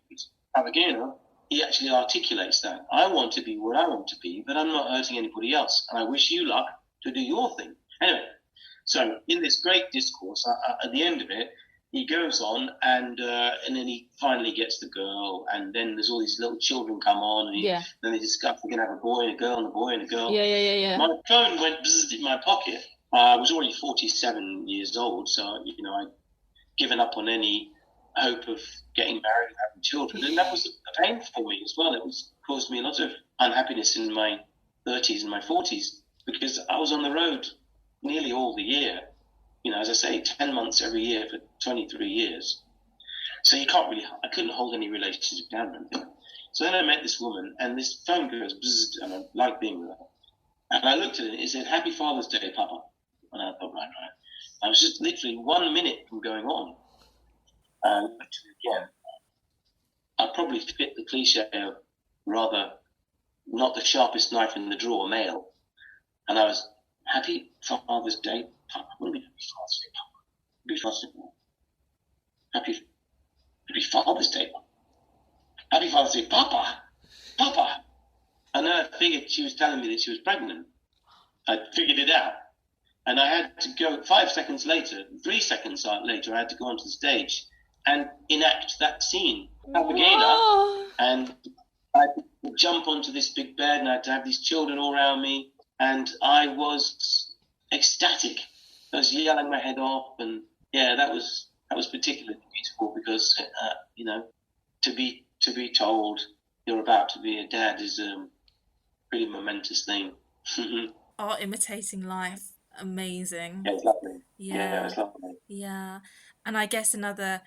Papageno, he actually articulates that. I want to be what I want to be, but I'm not hurting anybody else. And I wish you luck to do your thing. Anyway, so in this great discourse, at the end of it, he goes on and then he finally gets the girl, and then there's all these little children come on, and then they discuss we're going to have a boy and a girl and a boy and a girl. Yeah. My phone went bzzz in my pocket. I was already 47 years old, so, you know, I'd given up on any hope of getting married and having children, and that was a pain for me as well. It caused me a lot of unhappiness in my 30s and my 40s, because I was on the road nearly all the year. You know, as I say, 10 months every year for 23 years. So I couldn't hold any relationship down or anything. So then I met this woman, and this phone goes bzzz, and I like being with her. And I looked at it, and it said, "Happy Father's Day, Papa." And I thought, right. I was just literally 1 minute from going on. And again, I probably fit the cliche of rather not the sharpest knife in the drawer, male. And I was, "Happy Father's Day, Papa." What do we Happy Father's Day, Papa? Happy Father's Day, Papa. Happy Father's Day, Papa. Happy Father's Day, Papa. Papa. And then I figured she was telling me that she was pregnant. I figured it out. And I had to go 5 seconds later, 3 seconds later, I had to go onto the stage and enact that scene, Papagena, and I had to jump onto this big bed, and I had to have these children all around me, and I was ecstatic. I was yelling my head off, and yeah, that was particularly beautiful, because you know, to be told you're about to be a dad is a pretty momentous thing. Art imitating life, amazing. Yeah, it's lovely. Yeah, it's lovely. yeah, and I guess another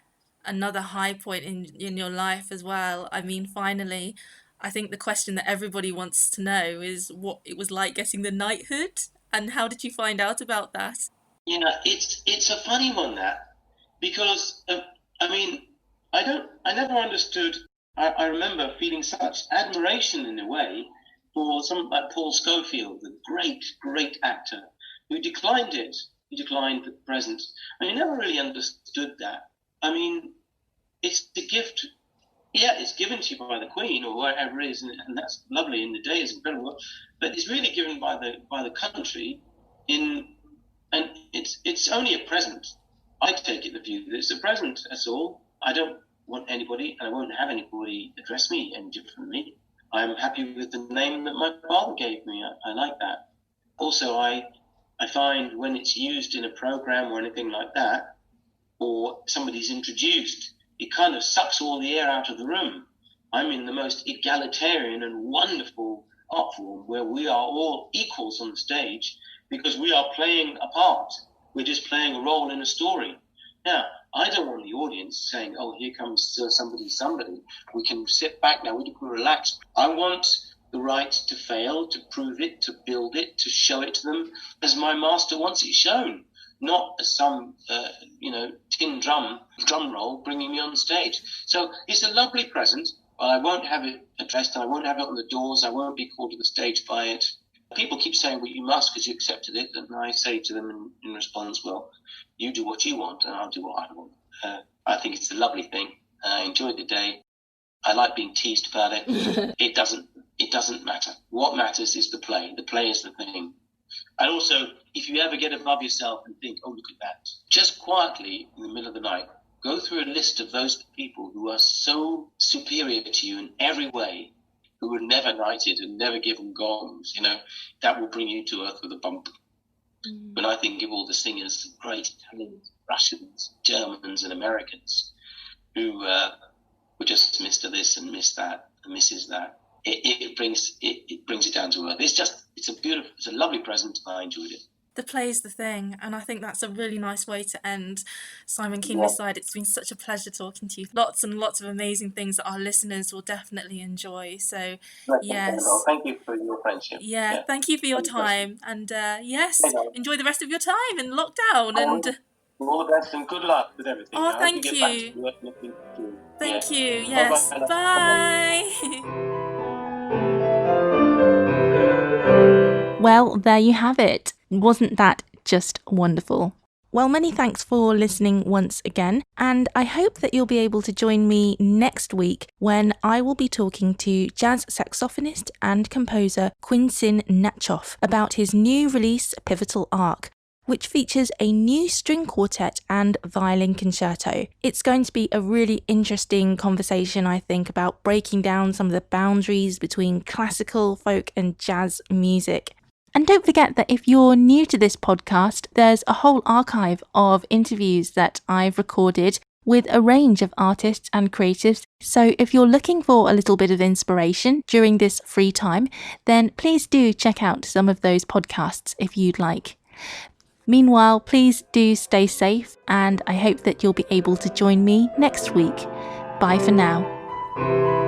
high point in your life as well. I mean, finally, I think the question that everybody wants to know is what it was like getting the knighthood, and how did you find out about that? You know, it's a funny one, that, because I mean, I never understood. I remember feeling such admiration in a way for someone like Paul Scofield, the great actor, who declined it. He declined the present. I never really understood that. I mean, it's the gift. Yeah, it's given to you by the Queen or wherever it is, and that's lovely. And the day is incredible, but it's really given by the country. And it's only a present. I take it the view that it's a present. That's all. I don't want anybody, and I won't have anybody address me any differently. I'm happy with the name that my father gave me. I like that. Also, I find when it's used in a program or anything like that, or somebody's introduced, it kind of sucks all the air out of the room. I'm in the most egalitarian and wonderful art form where we are all equals on the stage because we are playing a part. We're just playing a role in a story. Now, I don't want the audience saying, "Oh, here comes somebody. We can sit back now. We can relax." I want the right to fail, to prove it, to build it, to show it to them as my master wants it shown, not as some, tin drum roll bringing me on stage. So it's a lovely present, but I won't have it addressed, and I won't have it on the doors. I won't be called to the stage by it. People keep saying, "Well, you must because you accepted it," and I say to them in response, "Well, you do what you want, and I'll do what I want." I think it's a lovely thing. I enjoyed the day. I like being teased about it. It doesn't matter. What matters is the play. The play is the thing. And also, if you ever get above yourself and think, "Oh, look at that," just quietly in the middle of the night, go through a list of those people who are so superior to you in every way, who were never knighted and never given gongs. That will bring you to earth with a bump. When I think of all the singers, great Italians, Russians, Germans, and Americans, who were just Mr. This and Miss That and Mrs. That, it brings it down to earth. It's a lovely present. I enjoyed it. The play's the thing, and I think that's a really nice way to end Simon Keenlyside. It's been such a pleasure talking to you. Lots and lots of amazing things that our listeners will definitely enjoy. So, yes. Thank you for your friendship. Yeah, thank you for your time. And yes, enjoy the rest of your time in lockdown. And all the best and good luck with everything. Oh, thank you. Thank you. Yes. Bye. Well, there you have it. Wasn't that just wonderful? Well, many thanks for listening once again, and I hope that you'll be able to join me next week when I will be talking to jazz saxophonist and composer Quinsin Natchoff about his new release, Pivotal Arc, which features a new string quartet and violin concerto. It's going to be a really interesting conversation, I think, about breaking down some of the boundaries between classical, folk and jazz music. And don't forget that if you're new to this podcast, there's a whole archive of interviews that I've recorded with a range of artists and creatives. So if you're looking for a little bit of inspiration during this free time, then please do check out some of those podcasts if you'd like. Meanwhile, please do stay safe, and I hope that you'll be able to join me next week. Bye for now.